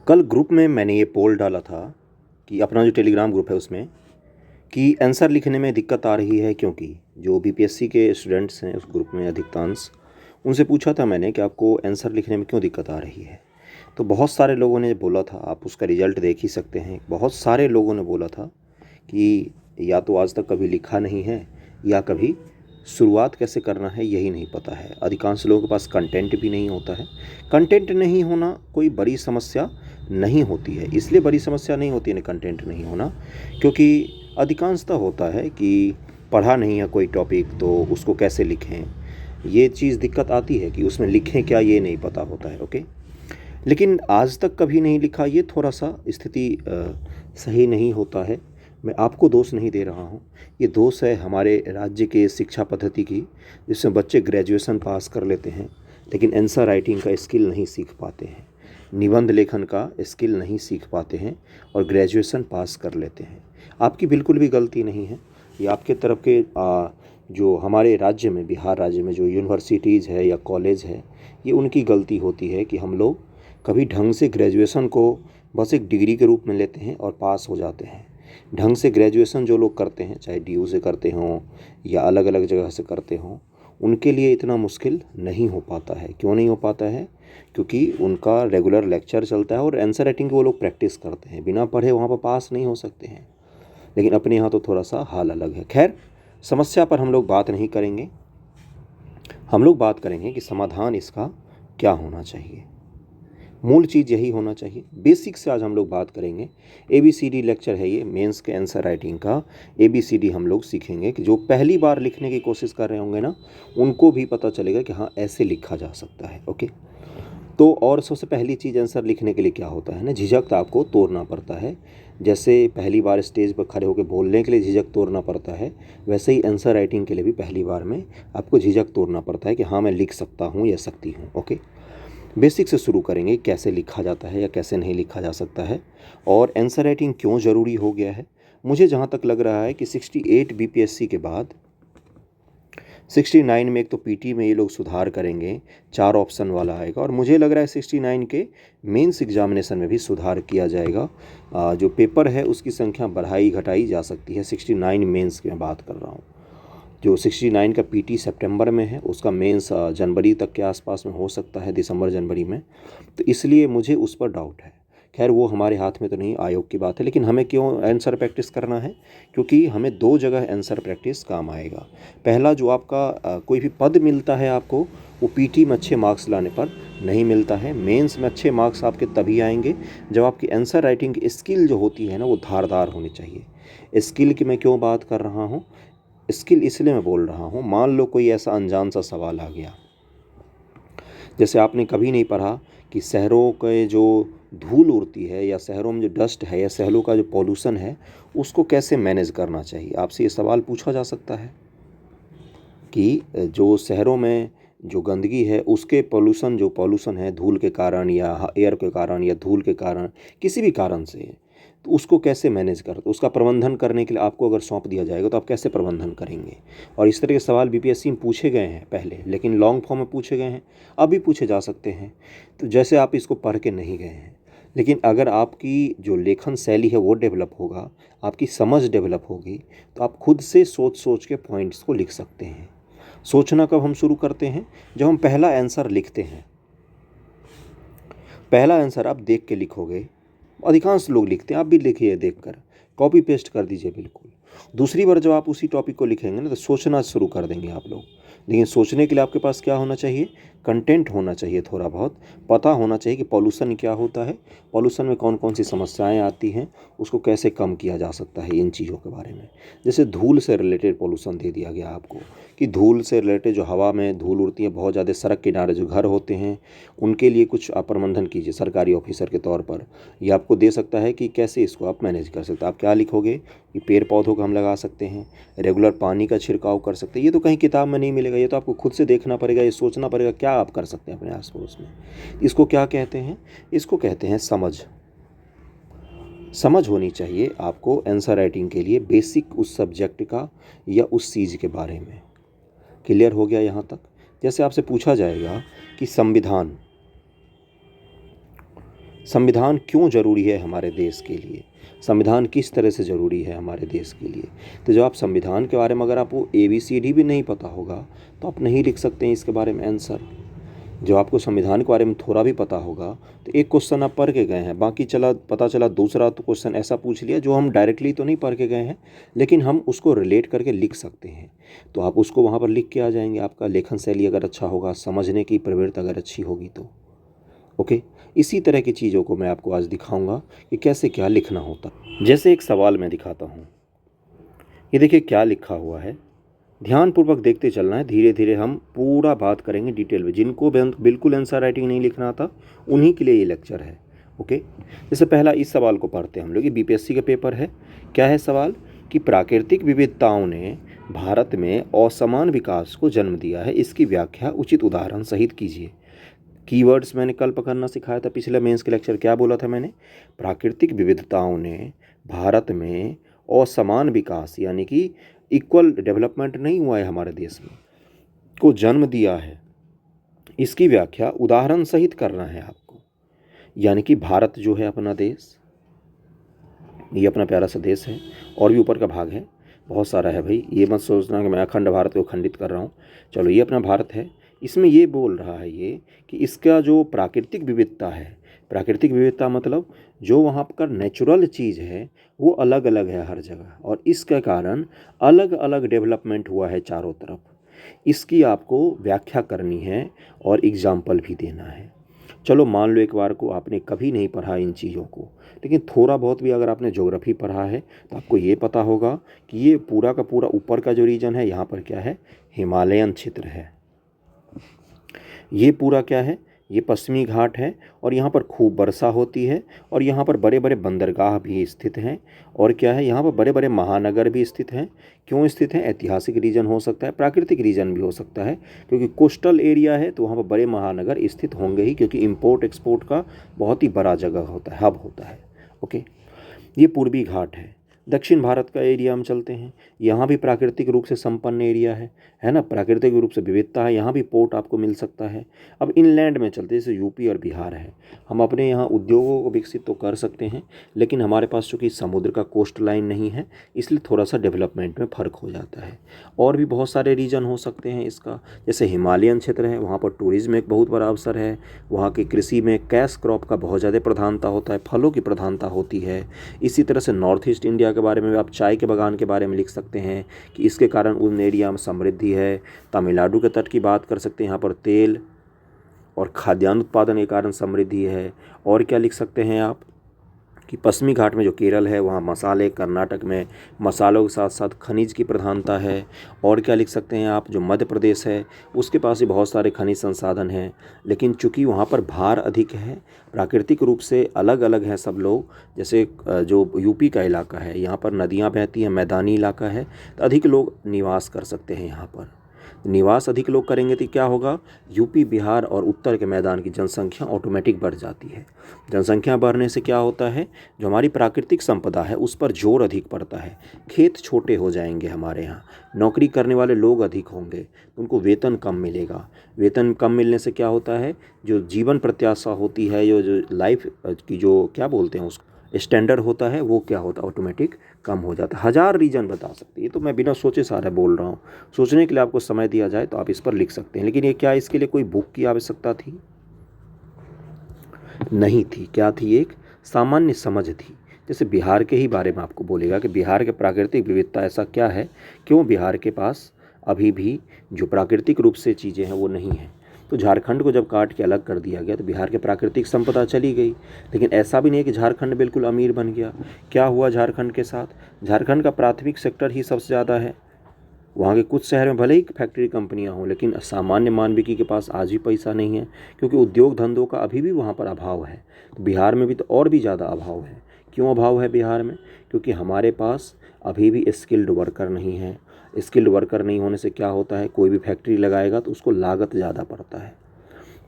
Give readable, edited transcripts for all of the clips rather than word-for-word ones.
कल ग्रुप में मैंने ये पोल डाला था कि अपना जो टेलीग्राम ग्रुप है उसमें कि आंसर लिखने में दिक्कत आ रही है, क्योंकि जो बीपीएससी के स्टूडेंट्स हैं उस ग्रुप में अधिकांश, उनसे पूछा था मैंने कि आपको आंसर लिखने में क्यों दिक्कत आ रही है। तो बहुत सारे लोगों ने बोला था, आप उसका रिजल्ट देख ही सकते हैं, बहुत सारे लोगों ने बोला था कि या तो आज तक कभी लिखा नहीं है या कभी शुरुआत कैसे करना है यही नहीं पता है। अधिकांश लोगों के पास कंटेंट भी नहीं होता है। कंटेंट नहीं होना कोई बड़ी समस्या नहीं होती है, इसलिए बड़ी समस्या नहीं होती है कंटेंट नहीं होना, क्योंकि अधिकांशतः होता है कि पढ़ा नहीं है कोई टॉपिक तो उसको कैसे लिखें, ये चीज़ दिक्कत आती है कि उसमें लिखें क्या ये नहीं पता होता है। ओके, लेकिन आज तक कभी नहीं लिखा, ये थोड़ा सा स्थिति सही नहीं होता है। मैं आपको दोष नहीं दे रहा हूँ, ये दोष है हमारे राज्य के शिक्षा पद्धति की, जिसमें बच्चे ग्रेजुएशन पास कर लेते हैं लेकिन आंसर राइटिंग का स्किल नहीं सीख पाते हैं, निबंध लेखन का स्किल नहीं सीख पाते हैं और ग्रेजुएशन पास कर लेते हैं। आपकी बिल्कुल भी गलती नहीं है, ये आपके तरफ के जो हमारे राज्य में, बिहार राज्य में जो यूनिवर्सिटीज़ है या कॉलेज है, ये उनकी गलती होती है कि हम लोग कभी ढंग से ग्रेजुएशन को बस एक डिग्री के रूप में लेते हैं और पास हो जाते हैं। ढंग से ग्रेजुएशन जो लोग करते हैं, चाहे डीयू से करते हों या अलग अलग जगह से करते हों, उनके लिए इतना मुश्किल नहीं हो पाता है। क्यों नहीं हो पाता है? क्योंकि उनका रेगुलर लेक्चर चलता है और आंसर राइटिंग की वो लोग प्रैक्टिस करते हैं। बिना पढ़े वहाँ पर पास नहीं हो सकते हैं। लेकिन अपने यहाँ तो थोड़ा सा हाल अलग है। खैर, समस्या पर हम लोग बात नहीं करेंगे, हम लोग बात करेंगे कि समाधान इसका क्या होना चाहिए। मूल चीज़ यही होना चाहिए। बेसिक से आज हम लोग बात करेंगे। ABCD लेक्चर है ये मेंस के आंसर राइटिंग का। ABCD हम लोग सीखेंगे कि जो पहली बार लिखने की कोशिश कर रहे होंगे ना, उनको भी पता चलेगा कि हाँ ऐसे लिखा जा सकता है। ओके, तो और सबसे पहली चीज़ आंसर लिखने के लिए क्या होता है ना, झिझक आपको तोड़ना पड़ता है। जैसे पहली बार स्टेज पर खड़े होकर बोलने के लिए झिझक तोड़ना पड़ता है, वैसे ही आंसर राइटिंग के लिए भी पहली बार में आपको झिझक तोड़ना पड़ता है कि हाँ मैं लिख सकता हूँ या सकती हूँ। ओके, बेसिक से शुरू करेंगे, कैसे लिखा जाता है या कैसे नहीं लिखा जा सकता है और आंसर राइटिंग क्यों ज़रूरी हो गया है। मुझे जहाँ तक लग रहा है कि 68 बीपीएससी के बाद 69 में एक तो पीटी में ये लोग सुधार करेंगे, 4 ऑप्शन वाला आएगा, और मुझे लग रहा है 69 के मेंस एग्जामिनेशन में भी सुधार किया जाएगा। जो पेपर है उसकी संख्या बढ़ाई घटाई जा सकती है। 69 मेंस की मैं बात कर रहा हूँ। जो 69 का पीटी सितंबर में है, उसका मेंस जनवरी तक के आसपास में हो सकता है, दिसंबर जनवरी में। तो इसलिए मुझे उस पर डाउट है। खैर, वो हमारे हाथ में तो नहीं, आयोग की बात है। लेकिन हमें क्यों आंसर प्रैक्टिस करना है? क्योंकि हमें 2 जगह आंसर प्रैक्टिस काम आएगा। पहला, जो आपका कोई भी पद मिलता है आपको, वो पीटी में अच्छे मार्क्स लाने पर नहीं मिलता है। मेंस में अच्छे मार्क्स आपके तभी आएंगे जब आपकी आंसर राइटिंग स्किल जो होती है ना, वो धारदार होनी चाहिए। स्किल की मैं क्यों बात कर रहा हूँ? स्किल इसलिए मैं बोल रहा हूँ, मान लो कोई ऐसा अनजान सा सवाल आ गया, जैसे आपने कभी नहीं पढ़ा कि शहरों के जो धूल उड़ती है या शहरों में जो डस्ट है या शहरों का जो पॉल्यूशन है, उसको कैसे मैनेज करना चाहिए। आपसे ये सवाल पूछा जा सकता है कि जो शहरों में जो गंदगी है, उसके पॉल्यूशन, जो पॉल्यूशन है धूल के कारण या एयर के कारण या धूल के कारण, किसी भी कारण से, तो उसको कैसे मैनेज करते, उसका प्रबंधन करने के लिए आपको अगर सौंप दिया जाएगा तो आप कैसे प्रबंधन करेंगे। और इस तरह के सवाल बीपीएससी में पूछे गए हैं पहले, लेकिन लॉन्ग फॉर्म में पूछे गए हैं, अभी पूछे जा सकते हैं। तो जैसे आप इसको पढ़ के नहीं गए हैं, लेकिन अगर आपकी जो लेखन शैली है वो डेवलप होगा, आपकी समझ डेवलप होगी, तो आप खुद से सोच सोच के पॉइंट्स को लिख सकते हैं। सोचना कब हम शुरू करते हैं? जब हम पहला आंसर लिखते हैं। पहला आंसर आप देख के लिखोगे, अधिकांश लोग लिखते हैं, आप भी लिखिए, देखकर कॉपी पेस्ट कर दीजिए बिल्कुल। दूसरी बार जब आप उसी टॉपिक को लिखेंगे ना, तो सोचना शुरू कर देंगे आप लोग। लेकिन सोचने के लिए आपके पास क्या होना चाहिए? कंटेंट होना चाहिए, थोड़ा बहुत पता होना चाहिए कि पॉल्यूशन क्या होता है, पॉल्यूशन में कौन कौन सी समस्याएं आती हैं, उसको कैसे कम किया जा सकता है, इन चीज़ों के बारे में। जैसे धूल से रिलेटेड पॉल्यूशन दे दिया गया आपको, कि धूल से रिलेटेड जो हवा में धूल उड़ती है बहुत ज़्यादा, सड़क किनारे जो घर होते हैं उनके लिए कुछ आप प्रबंधन कीजिए सरकारी ऑफिसर के तौर पर। ये आपको दे सकता है कि कैसे इसको आप मैनेज कर सकते हैं। आप क्या लिखोगे कि पेड़ पौधों को हम लगा सकते हैं, रेगुलर पानी का छिड़काव कर सकते हैं। ये तो कहीं किताब में नहीं मिलेगा, ये तो आपको खुद से देखना पड़ेगा, ये सोचना पड़ेगा क्या आप कर सकते हैं अपने आस पड़ोस में। इसको क्या कहते हैं? इसको कहते हैं समझ। समझ होनी चाहिए आपको आंसर राइटिंग के लिए, बेसिक उस सब्जेक्ट का या उस चीज़ के बारे में। क्लियर हो गया यहाँ तक? जैसे आपसे पूछा जाएगा कि संविधान, संविधान क्यों ज़रूरी है हमारे देश के लिए, संविधान किस तरह से ज़रूरी है हमारे देश के लिए। तो जब आप संविधान के बारे में अगर आपको ABCD भी नहीं पता होगा तो आप नहीं लिख सकते हैं इसके बारे में आंसर। जब आपको संविधान के बारे में थोड़ा भी पता होगा तो एक क्वेश्चन आप पढ़ के गए हैं, बाकी पता चला दूसरा तो क्वेश्चन ऐसा पूछ लिया जो हम डायरेक्टली तो नहीं पढ़ के गए हैं, लेकिन हम उसको रिलेट करके लिख सकते हैं। तो आप उसको वहाँ पर लिख के आ जाएंगे। आपका लेखन शैली अगर अच्छा होगा, समझने की प्रवृत्ति अगर अच्छी होगी तो ओके। इसी तरह की चीज़ों को मैं आपको आज दिखाऊंगा कि कैसे क्या लिखना होता है। जैसे एक सवाल मैं दिखाता हूँ, ये देखिए क्या लिखा हुआ है, ध्यानपूर्वक देखते चलना है। धीरे धीरे हम पूरा बात करेंगे डिटेल में। जिनको बिल्कुल आंसर राइटिंग नहीं लिखना आता उन्हीं के लिए ये लेक्चर है, ओके। जैसे पहला इस सवाल को पढ़ते हैं हम लोग, ये BPSC का पेपर है। क्या है सवाल कि प्राकृतिक विविधताओं ने भारत में असमान विकास को जन्म दिया है, इसकी व्याख्या उचित उदाहरण सहित कीजिए। कीवर्ड्स मैंने कल पकड़ना सिखाया था, पिछले मेंस के लेक्चर क्या बोला था मैंने, प्राकृतिक विविधताओं ने भारत में असमान विकास यानी कि इक्वल डेवलपमेंट नहीं हुआ है हमारे देश में, को जन्म दिया है। इसकी व्याख्या उदाहरण सहित करना है आपको। यानी कि भारत जो है अपना देश, ये अपना प्यारा सा देश है, और भी ऊपर का भाग है, बहुत सारा है भाई। ये मत सोचना कि मैं अखंड भारत को खंडित कर रहा हूँ। चलो ये अपना भारत है, इसमें ये बोल रहा है ये कि इसका जो प्राकृतिक विविधता है, प्राकृतिक विविधता मतलब जो वहाँ पर नेचुरल चीज़ है वो अलग अलग है हर जगह, और इसके कारण अलग अलग डेवलपमेंट हुआ है चारों तरफ। इसकी आपको व्याख्या करनी है और एग्जाम्पल भी देना है। चलो मान लो एक बार को आपने कभी नहीं पढ़ा इन चीज़ों को, लेकिन थोड़ा बहुत भी अगर आपने ज्योग्राफी पढ़ा है तो आपको ये पता होगा कि ये पूरा का पूरा ऊपर का जो रीजन है यहाँ पर क्या है, हिमालयन क्षेत्र है। ये पूरा क्या है, ये पश्चिमी घाट है, और यहाँ पर खूब वर्षा होती है, और यहाँ पर बड़े बड़े बंदरगाह भी स्थित हैं, और क्या है यहाँ पर बड़े बड़े महानगर भी स्थित हैं। क्यों स्थित हैं, ऐतिहासिक रीजन हो सकता है, प्राकृतिक रीजन भी हो सकता है, क्योंकि कोस्टल एरिया है तो वहाँ पर बड़े महानगर स्थित होंगे ही, क्योंकि इम्पोर्ट एक्सपोर्ट का बहुत ही बड़ा जगह होता है, हब होता है, ओके। ये पूर्वी घाट है। दक्षिण भारत का एरिया हम चलते हैं, यहाँ भी प्राकृतिक रूप से संपन्न एरिया है ना, प्राकृतिक रूप से विविधता है, यहाँ भी पोर्ट आपको मिल सकता है। अब इनलैंड में चलते जैसे यूपी और बिहार है, हम अपने यहाँ उद्योगों को विकसित तो कर सकते हैं, लेकिन हमारे पास चूँकि समुद्र का कोस्ट लाइन नहीं है, इसलिए थोड़ा सा डेवलपमेंट में फ़र्क हो जाता है। और भी बहुत सारे रीजन हो सकते हैं इसका, जैसे हिमालयन क्षेत्र है, वहाँ पर टूरिज़्म एक बहुत बड़ा अवसर है। वहाँ की कृषि में कैश क्रॉप का बहुत ज़्यादा प्रधानता होता है, फलों की प्रधानता होती है। इसी तरह से नॉर्थ ईस्ट इंडिया के बारे में भी आप चाय के बागान के बारे में लिख सकते हैं कि इसके कारण उन एरिया में समृद्धि है। तमिलनाडु के तट की बात कर सकते हैं, यहाँ पर तेल और खाद्यान्न उत्पादन के कारण समृद्धि है। और क्या लिख सकते हैं आप कि पश्चिमी घाट में जो केरल है वहाँ मसाले, कर्नाटक में मसालों के साथ साथ खनिज की प्रधानता है। और क्या लिख सकते हैं आप, जो मध्य प्रदेश है उसके पास भी बहुत सारे खनिज संसाधन हैं, लेकिन चूंकि वहाँ पर भार अधिक है, प्राकृतिक रूप से अलग अलग हैं सब लोग। जैसे जो यूपी का इलाका है, यहाँ पर नदियाँ बहती हैं, मैदानी इलाका है, तो अधिक लोग निवास कर सकते हैं यहाँ पर। निवास अधिक लोग करेंगे तो क्या होगा, यूपी, बिहार और उत्तर के मैदान की जनसंख्या ऑटोमेटिक बढ़ जाती है। जनसंख्या बढ़ने से क्या होता है, जो हमारी प्राकृतिक संपदा है उस पर जोर अधिक पड़ता है। खेत छोटे हो जाएंगे हमारे यहाँ, नौकरी करने वाले लोग अधिक होंगे, उनको वेतन कम मिलेगा। वेतन कम मिलने से क्या होता है, जो जीवन प्रत्याशा होती है, जो लाइफ की जो क्या बोलते हैं उसको स्टैंडर्ड होता है, वो क्या होता है, ऑटोमेटिक कम हो जाता है। हज़ार रीजन बता सकते हैं, ये तो मैं बिना सोचे सारा बोल रहा हूँ। सोचने के लिए आपको समय दिया जाए तो आप इस पर लिख सकते हैं, लेकिन ये क्या इसके लिए कोई बुक की आवश्यकता थी, नहीं थी। क्या थी, एक सामान्य समझ थी। जैसे बिहार के ही बारे में आपको बोलेगा कि बिहार के प्राकृतिक विविधता ऐसा क्या है, क्यों बिहार के पास अभी भी जो प्राकृतिक रूप से चीज़ें हैं वो नहीं हैं। तो झारखंड को जब काट के अलग कर दिया गया तो बिहार के प्राकृतिक संपदा चली गई, लेकिन ऐसा भी नहीं है कि झारखंड बिल्कुल अमीर बन गया। क्या हुआ झारखंड के साथ, झारखंड का प्राथमिक सेक्टर ही सबसे ज़्यादा है। वहाँ के कुछ शहर में भले ही फैक्ट्री कंपनियाँ हों, लेकिन सामान्य मानविकी के पास आज भी पैसा नहीं है, क्योंकि उद्योग धंधों का अभी भी वहाँ पर अभाव है। तो बिहार में भी तो और भी ज़्यादा अभाव है। क्यों अभाव है बिहार में, क्योंकि हमारे पास अभी भी स्किल्ड वर्कर नहीं है। स्किल्ड वर्कर नहीं होने से क्या होता है, कोई भी फैक्ट्री लगाएगा तो उसको लागत ज़्यादा पड़ता है।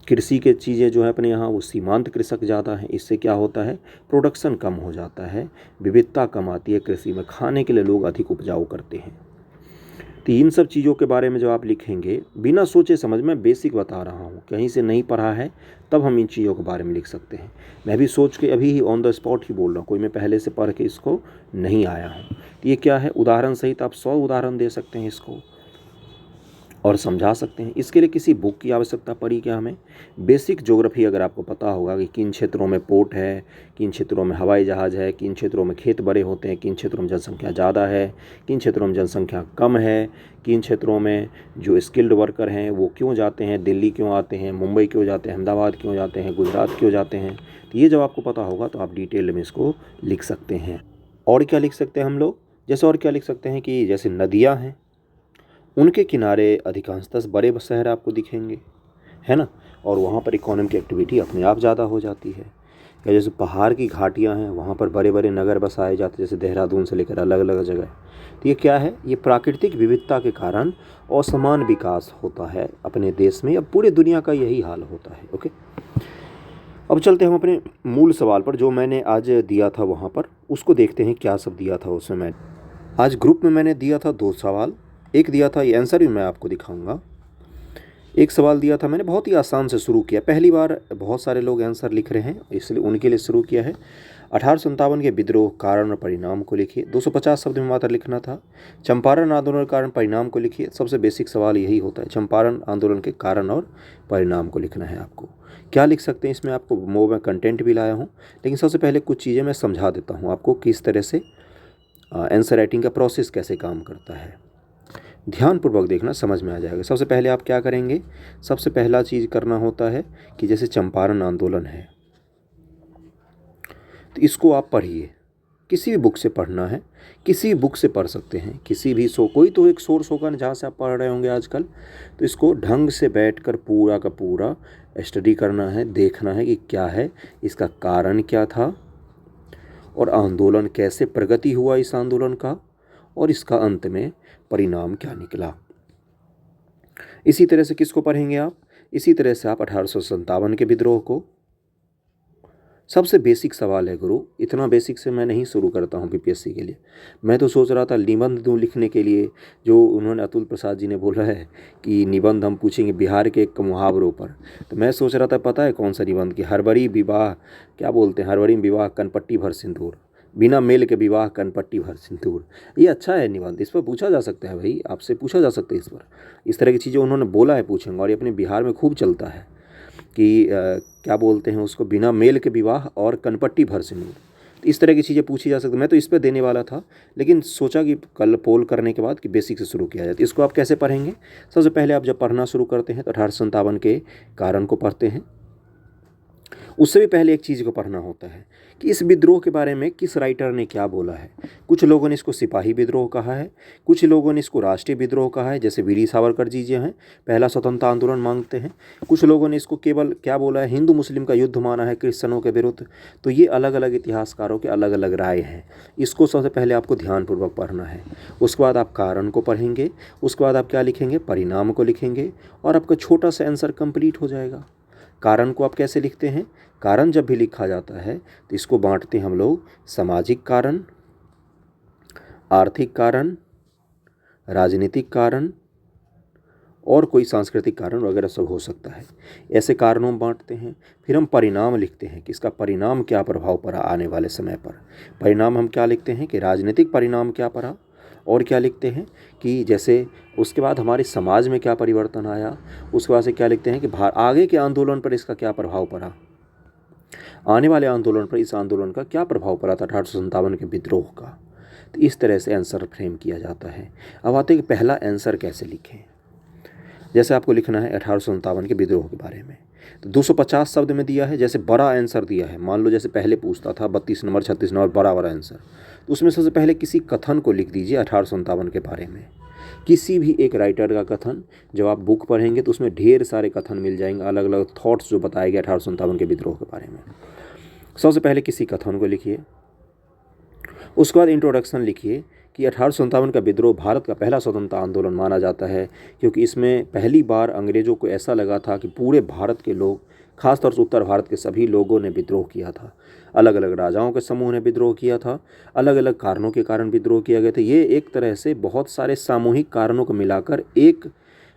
कृषि के चीज़ें जो है अपने यहाँ वो सीमांत कृषक ज़्यादा हैं, इससे क्या होता है, प्रोडक्शन कम हो जाता है, विविधता कम आती है कृषि में, खाने के लिए लोग अधिक उपजाऊ करते हैं। तो इन सब चीज़ों के बारे में जब आप लिखेंगे बिना सोचे समझ, मैं बेसिक बता रहा हूँ, कहीं से नहीं पढ़ा है तब हम इन चीज़ों के बारे में लिख सकते हैं। मैं भी सोच के अभी ही ऑन द स्पॉट ही बोल रहा हूँ, कोई मैं पहले से पढ़ के इसको नहीं आया हूँ। तो ये क्या है, उदाहरण सहित आप 100 उदाहरण दे सकते हैं इसको और समझा सकते हैं। इसके लिए किसी बुक की आवश्यकता पड़ी क्या हमें? बेसिक ज्योग्राफी अगर आपको पता होगा कि किन क्षेत्रों में पोर्ट है, किन क्षेत्रों में हवाई जहाज़ है, किन क्षेत्रों में खेत बड़े होते हैं, किन क्षेत्रों में जनसंख्या ज़्यादा है, किन क्षेत्रों में जनसंख्या कम है, किन क्षेत्रों में जो स्किल्ड वर्कर हैं वो क्यों जाते हैं, दिल्ली क्यों आते हैं, मुंबई क्यों जाते हैं, अहमदाबाद क्यों जाते हैं, गुजरात क्यों जाते हैं, तो ये जब आपको पता होगा तो आप डिटेल में इसको लिख सकते हैं। और क्या लिख सकते हैं हम लोग? जैसे और क्या लिख सकते हैं कि जैसे नदियाँ हैं, उनके किनारे अधिकांशतः बड़े शहर आपको दिखेंगे, है ना, और वहाँ पर इकोनॉमिक एक्टिविटी अपने आप ज़्यादा हो जाती है। या जैसे पहाड़ की घाटियाँ हैं, वहाँ पर बड़े बड़े नगर बसाए जाते हैं, जैसे देहरादून से लेकर अलग अलग जगह। तो ये क्या है, ये प्राकृतिक विविधता के कारण असमान विकास होता है अपने देश में, अब पूरे दुनिया का यही हाल होता है। ओके, अब चलते हैं हम अपने मूल सवाल पर जो मैंने आज दिया था वहाँ पर, उसको देखते हैं क्या सब दिया था उसमें। मैं आज ग्रुप में मैंने दिया था 2 सवाल, एक दिया था, ये आंसर भी मैं आपको दिखाऊंगा। एक सवाल दिया था मैंने, बहुत ही आसान से शुरू किया, पहली बार बहुत सारे लोग आंसर लिख रहे हैं इसलिए उनके लिए शुरू किया है। 1857 के विद्रोह कारण और परिणाम को लिखिए, 250 शब्द में मात्र लिखना था। चंपारण आंदोलन कारण परिणाम को लिखिए, सबसे बेसिक सवाल यही होता है, चंपारण आंदोलन के कारण और परिणाम को लिखना है आपको। क्या लिख सकते हैं इसमें, आपको वो मैं कंटेंट भी लाया हूँ, लेकिन सबसे पहले कुछ चीज़ें मैं समझा देता हूँ आपको किस तरह से आंसर राइटिंग का प्रोसेस कैसे काम करता है। ध्यानपूर्वक देखना, समझ में आ जाएगा। सबसे पहले आप क्या करेंगे, सबसे पहला चीज़ करना होता है कि जैसे चंपारण आंदोलन है तो इसको आप पढ़िए, किसी भी बुक से पढ़ना है, किसी बुक से पढ़ सकते हैं, किसी भी कोई तो एक सोर्स होगा ना जहाँ से आप पढ़ रहे होंगे आजकल, तो इसको ढंग से बैठकर पूरा का पूरा स्टडी करना है, देखना है कि क्या है, इसका कारण क्या था और आंदोलन कैसे प्रगति हुआ इस आंदोलन का, और इसका अंत में परिणाम क्या निकला। इसी तरह से किसको पढ़ेंगे आप, इसी तरह से आप 1857 के विद्रोह को। सबसे बेसिक सवाल है गुरु, इतना बेसिक से मैं नहीं शुरू करता हूँ बीपीएससी के लिए। मैं तो सोच रहा था निबंध दूँ लिखने के लिए, जो उन्होंने अतुल प्रसाद जी ने बोला है कि निबंध हम पूछेंगे बिहार के एक मुहावरों पर, तो मैं सोच रहा था पता है कौन सा निबंध, कि हरबरी विवाह, क्या बोलते हैं, हरबरी विवाह कनपट्टी भर सिंदूर, बिना मेल के विवाह कनपट्टी भर सिंदूर। ये अच्छा है निबंध, इस पर पूछा जा सकता है भाई, आपसे पूछा जा सकता है इस पर, इस तरह की चीज़ें उन्होंने बोला है पूछेंगे, और ये अपने बिहार में खूब चलता है कि क्या बोलते हैं उसको, बिना मेल के विवाह और कनपट्टी भर सिंदूर। तो इस तरह की चीज़ें पूछी जा सकती। मैं तो इस पर देने वाला था, लेकिन सोचा कि कल पोल करने के बाद कि बेसिक से शुरू किया जाए। तो इसको आप कैसे पढ़ेंगे, सबसे पहले आप जब पढ़ना शुरू करते हैं तो 1857 के कारण को पढ़ते हैं। उससे भी पहले एक चीज़ को पढ़ना होता है कि इस विद्रोह के बारे में किस राइटर ने क्या बोला है। कुछ लोगों ने इसको सिपाही विद्रोह कहा है, कुछ लोगों ने इसको राष्ट्रीय विद्रोह कहा है, जैसे वीर सावरकर जी जो हैं पहला स्वतंत्रता आंदोलन मांगते हैं। कुछ लोगों ने इसको केवल क्या बोला है, हिंदू मुस्लिम का युद्ध माना है क्रिश्चनों के विरुद्ध। तो ये अलग अलग इतिहासकारों के अलग अलग राय हैं, इसको सबसे पहले आपको ध्यानपूर्वक पढ़ना है। उसके बाद आप कारण को पढ़ेंगे, उसके बाद आप क्या लिखेंगे, परिणाम को लिखेंगे, और आपका छोटा सा आंसर कंप्लीट हो जाएगा। कारण को आप कैसे लिखते हैं, कारण जब भी लिखा जाता है तो इसको बांटते हैं हम लोग, सामाजिक कारण, आर्थिक कारण, राजनीतिक कारण और कोई सांस्कृतिक कारण वगैरह सब हो सकता है। ऐसे कारणों में बांटते हैं। फिर हम परिणाम लिखते हैं कि इसका परिणाम क्या प्रभाव पड़ा आने वाले समय पर। परिणाम हम क्या लिखते हैं कि राजनीतिक परिणाम क्या पड़ा, और क्या लिखते हैं कि जैसे उसके बाद हमारे समाज में क्या परिवर्तन आया। उसके बाद से क्या लिखते हैं कि आगे के आंदोलन पर इसका क्या प्रभाव पड़ा, आने वाले आंदोलन पर इस आंदोलन का क्या प्रभाव पड़ा था 1857 के विद्रोह का। तो इस तरह से आंसर फ्रेम किया जाता है। अब आते हैं कि पहला आंसर कैसे लिखें। जैसे आपको लिखना है 1857 के विद्रोह के बारे में, तो 250 शब्द में दिया है। जैसे बड़ा आंसर दिया है, मान लो जैसे पहले पूछता था 32 नंबर 36 नंबर बड़ा आंसर, तो उसमें सबसे पहले किसी कथन को लिख दीजिए 1857 के बारे में, किसी भी एक राइटर का कथन। जब आप बुक पढ़ेंगे तो उसमें ढेर सारे कथन मिल जाएंगे, अलग अलग थॉट्स जो बताए गए 1857 के विद्रोह के बारे में। सबसे पहले किसी कथन को लिखिए, उसके बाद इंट्रोडक्शन लिखिए कि 1857 का विद्रोह भारत का पहला स्वतंत्रता आंदोलन माना जाता है, क्योंकि इसमें पहली बार अंग्रेज़ों को ऐसा लगा था कि पूरे भारत के लोग खासतौर से उत्तर भारत के सभी लोगों ने विद्रोह किया था। अलग अलग राजाओं के समूह ने विद्रोह किया था, अलग अलग कारणों के कारण विद्रोह किए गए थे। ये एक तरह से बहुत सारे सामूहिक कारणों को मिलाकर एक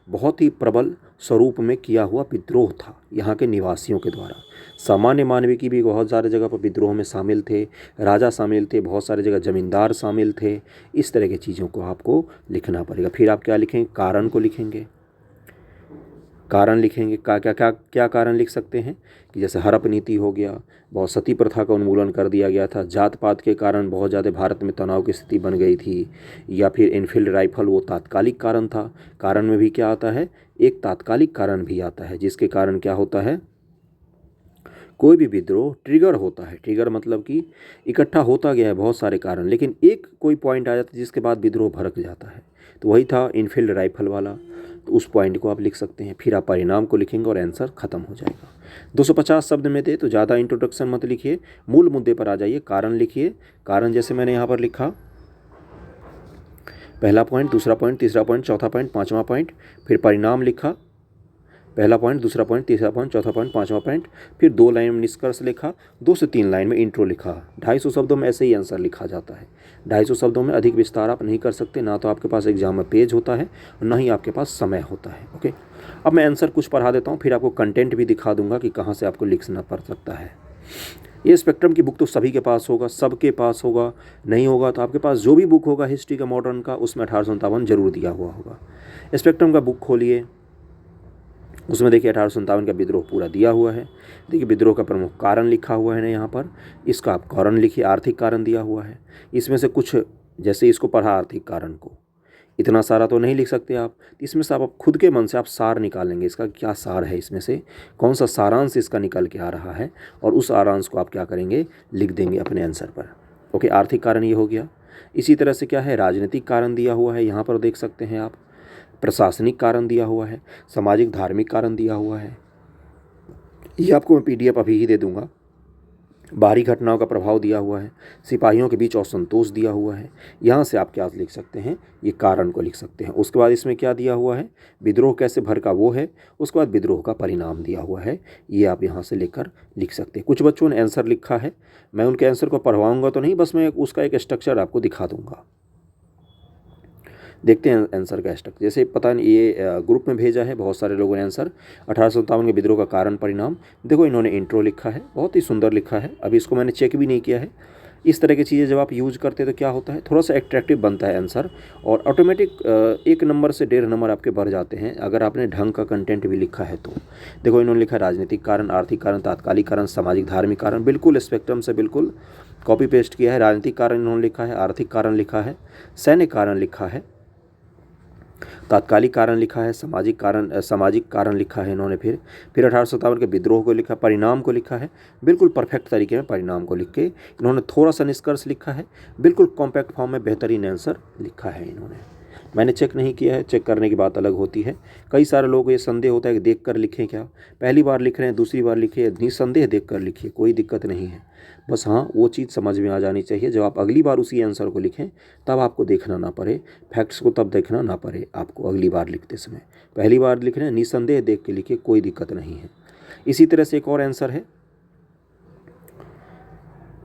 बहुत ही प्रबल स्वरूप में किया हुआ विद्रोह था यहाँ के निवासियों के द्वारा। सामान्य मानवी की भी बहुत सारी जगह पर विद्रोह में शामिल थे, राजा शामिल थे, बहुत सारी जगह जमींदार शामिल थे। इस तरह की चीज़ों को आपको लिखना पड़ेगा। फिर आप क्या लिखेंगे, कारण को लिखेंगे। कारण लिखेंगे, क्या क्या क्या क्या कारण लिख सकते हैं कि जैसे हड़प नीति हो गया, बहुत सती प्रथा का उन्मूलन कर दिया गया था, जात पात के कारण बहुत ज़्यादा भारत में तनाव की स्थिति बन गई थी, या फिर इनफील्ड राइफल वो तात्कालिक कारण था। कारण में भी क्या आता है, एक तात्कालिक कारण भी आता है, जिसके कारण क्या होता है, कोई भी विद्रोह ट्रिगर होता है। ट्रिगर मतलब कि इकट्ठा होता गया है बहुत सारे कारण, लेकिन एक कोई पॉइंट आ जाता है जिसके बाद विद्रोह भड़क जाता है। तो वही था इनफील्ड राइफल वाला, तो उस पॉइंट को आप लिख सकते हैं। फिर आप परिणाम को लिखेंगे और आंसर खत्म हो जाएगा। 250 शब्द में थे तो ज़्यादा इंट्रोडक्शन मत लिखिए, मूल मुद्दे पर आ जाइए। कारण लिखिए, कारण जैसे मैंने यहाँ पर लिखा, पहला पॉइंट, दूसरा पॉइंट, तीसरा पॉइंट, चौथा पॉइंट, पाँचवा पॉइंट। फिर परिणाम लिखा, पहला पॉइंट, दूसरा पॉइंट, तीसरा पॉइंट, चौथा पॉइंट, पाँचवा पॉइंट। फिर 2 लाइन में निष्कर्ष लिखा, 2 से 3 लाइन में इंट्रो लिखा। 250 शब्दों में ऐसे ही आंसर लिखा जाता है। 250 शब्दों में अधिक विस्तार आप नहीं कर सकते, ना तो आपके पास एग्जाम में पेज होता है और ना ही आपके पास समय होता है। ओके, अब मैं आंसर कुछ पढ़ा देता हूँ, फिर आपको कंटेंट भी दिखा दूंगा कि कहाँ से आपको लिखना पड़ सकता है। ये स्पेक्ट्रम की बुक तो सभी के पास होगा, सबके पास होगा। नहीं होगा तो आपके पास जो भी बुक होगा हिस्ट्री का, मॉडर्न का, उसमें 1857 जरूर दिया हुआ होगा। स्पेक्ट्रम का बुक खोलिए, उसमें देखिए 1857 का विद्रोह पूरा दिया हुआ है। देखिए विद्रोह का प्रमुख कारण लिखा हुआ है ना यहाँ पर, इसका आप कारण लिखिए। आर्थिक कारण दिया हुआ है, इसमें से कुछ, जैसे इसको पढ़ा आर्थिक कारण को, इतना सारा तो नहीं लिख सकते आप, इसमें से आप खुद के मन से आप सार निकालेंगे, इसका क्या सार है, इसमें से कौन सा सारांश इसका निकल के आ रहा है, और उस सारांश को आप क्या करेंगे, लिख देंगे अपने आंसर पर। ओके, आर्थिक कारण ये हो गया। इसी तरह से क्या है, राजनीतिक कारण दिया हुआ है, यहाँ पर देख सकते हैं आप। प्रशासनिक कारण दिया हुआ है, सामाजिक धार्मिक कारण दिया हुआ है। ये आपको मैं PDF अभी ही दे दूंगा। बाहरी घटनाओं का प्रभाव दिया हुआ है, सिपाहियों के बीच असंतोष दिया हुआ है। यहाँ से आप क्या लिख सकते हैं, ये कारण को लिख सकते हैं। उसके बाद इसमें क्या दिया हुआ है, विद्रोह कैसे भड़का वो है। उसके बाद विद्रोह का परिणाम दिया हुआ है, ये आप यहाँ से लेकर लिख सकते हैं। कुछ बच्चों ने आंसर लिखा है, मैं उनके आंसर को पढ़वाऊँगा तो नहीं, बस मैं उसका एक स्ट्रक्चर आपको दिखा दूँगा। देखते हैं आंसर का स्ट्रक्चर। जैसे पता नहीं, ये ग्रुप में भेजा है बहुत सारे लोगों ने आंसर, 1857 के विद्रोह का कारण परिणाम। देखो इन्होंने इंट्रो लिखा है, बहुत ही सुंदर लिखा है, अभी इसको मैंने चेक भी नहीं किया है। इस तरह की चीज़ें जब आप यूज करते हैं तो क्या होता है, थोड़ा सा एट्रैक्टिव बनता है आंसर, और ऑटोमेटिक 1 नंबर से 1.5 नंबर आपके बढ़ जाते हैं अगर आपने ढंग का कंटेंट भी लिखा है तो। देखो इन्होंने लिखा राजनीतिक कारण, आर्थिक कारण, तात्कालिक कारण, सामाजिक धार्मिक कारण, बिल्कुल स्पेक्ट्रम से बिल्कुल कॉपी पेस्ट किया है। राजनीतिक कारण इन्होंने लिखा है, आर्थिक कारण लिखा है, सैन्य कारण लिखा है, तात्कालिक कारण लिखा है, सामाजिक कारण लिखा है इन्होंने। फिर 1857 के विद्रोह को लिखा, परिणाम को लिखा है, बिल्कुल परफेक्ट तरीके में परिणाम को लिख के इन्होंने थोड़ा सा निष्कर्ष लिखा है, बिल्कुल कॉम्पैक्ट फॉर्म में बेहतरीन आंसर लिखा है इन्होंने। मैंने चेक नहीं किया है, चेक करने की बात अलग होती है। कई सारे लोगों को ये संदेह होता है कि देख कर लिखें क्या, पहली बार लिख रहे हैं, दूसरी बार लिखिए, निसंदेह देख कर लिखिए, कोई दिक्कत नहीं है। बस हाँ, वो चीज़ समझ में आ जानी चाहिए, जब आप अगली बार उसी आंसर को लिखें तब आपको देखना ना पड़े, फैक्ट्स को तब देखना ना पड़े आपको अगली बार लिखते समय। पहली बार लिख रहे हैं, निसंदेह देख के लिखिए, कोई दिक्कत नहीं है। इसी तरह से एक और आंसर है,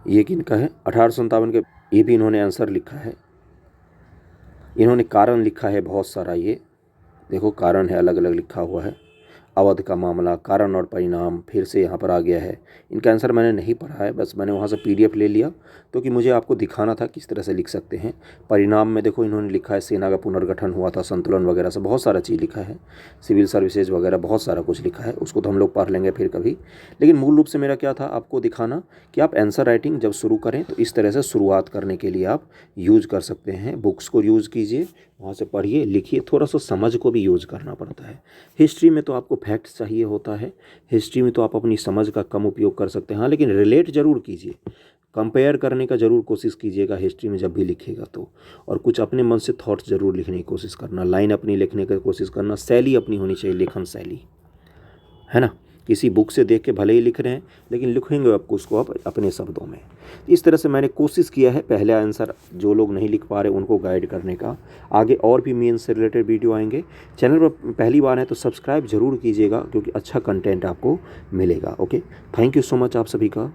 ये किनका है, 1857 के, ये भी इन्होंने आंसर लिखा है। इन्होंने कारण लिखा है बहुत सारा, ये देखो कारण है, अलग अलग लिखा हुआ है। अवध का मामला, कारण और परिणाम, फिर से यहाँ पर आ गया है। इनका आंसर मैंने नहीं पढ़ा है, बस मैंने वहाँ से PDF ले लिया तो कि मुझे आपको दिखाना था किस तरह से लिख सकते हैं। परिणाम में देखो इन्होंने लिखा है सेना का पुनर्गठन हुआ था, संतुलन वगैरह से बहुत सारा चीज़ लिखा है, सिविल सर्विसेज वगैरह बहुत सारा कुछ लिखा है, उसको तो हम लोग पढ़ लेंगे फिर कभी। लेकिन मूल रूप से मेरा क्या था, आपको दिखाना कि आप आंसर राइटिंग जब शुरू करें तो इस तरह से शुरुआत करने के लिए आप यूज कर सकते हैं। बुक्स को यूज़ कीजिए, वहाँ से पढ़िए, लिखिए, थोड़ा सा समझ को भी यूज करना पड़ता है। हिस्ट्री में तो आपको फैक्ट्स चाहिए होता है, हिस्ट्री में तो आप अपनी समझ का कम उपयोग कर सकते हैं, हाँ, लेकिन रिलेट जरूर कीजिए, कंपेयर करने का जरूर कोशिश कीजिएगा हिस्ट्री में जब भी लिखिएगा तो। और कुछ अपने मन से थॉट्स जरूर लिखने की कोशिश करना, लाइन अपनी लिखने की कोशिश करना, शैली अपनी होनी चाहिए, लेखन शैली, है ना। किसी बुक से देख के भले ही लिख रहे हैं, लेकिन लिखेंगे आपको उसको आप अपने शब्दों में। इस तरह से मैंने कोशिश किया है पहला आंसर जो लोग नहीं लिख पा रहे उनको गाइड करने का। आगे और भी मेंस से रिलेटेड वीडियो आएंगे। चैनल पर पहली बार है तो सब्सक्राइब जरूर कीजिएगा, क्योंकि अच्छा कंटेंट आपको मिलेगा। Okay, thank you so much आप सभी का।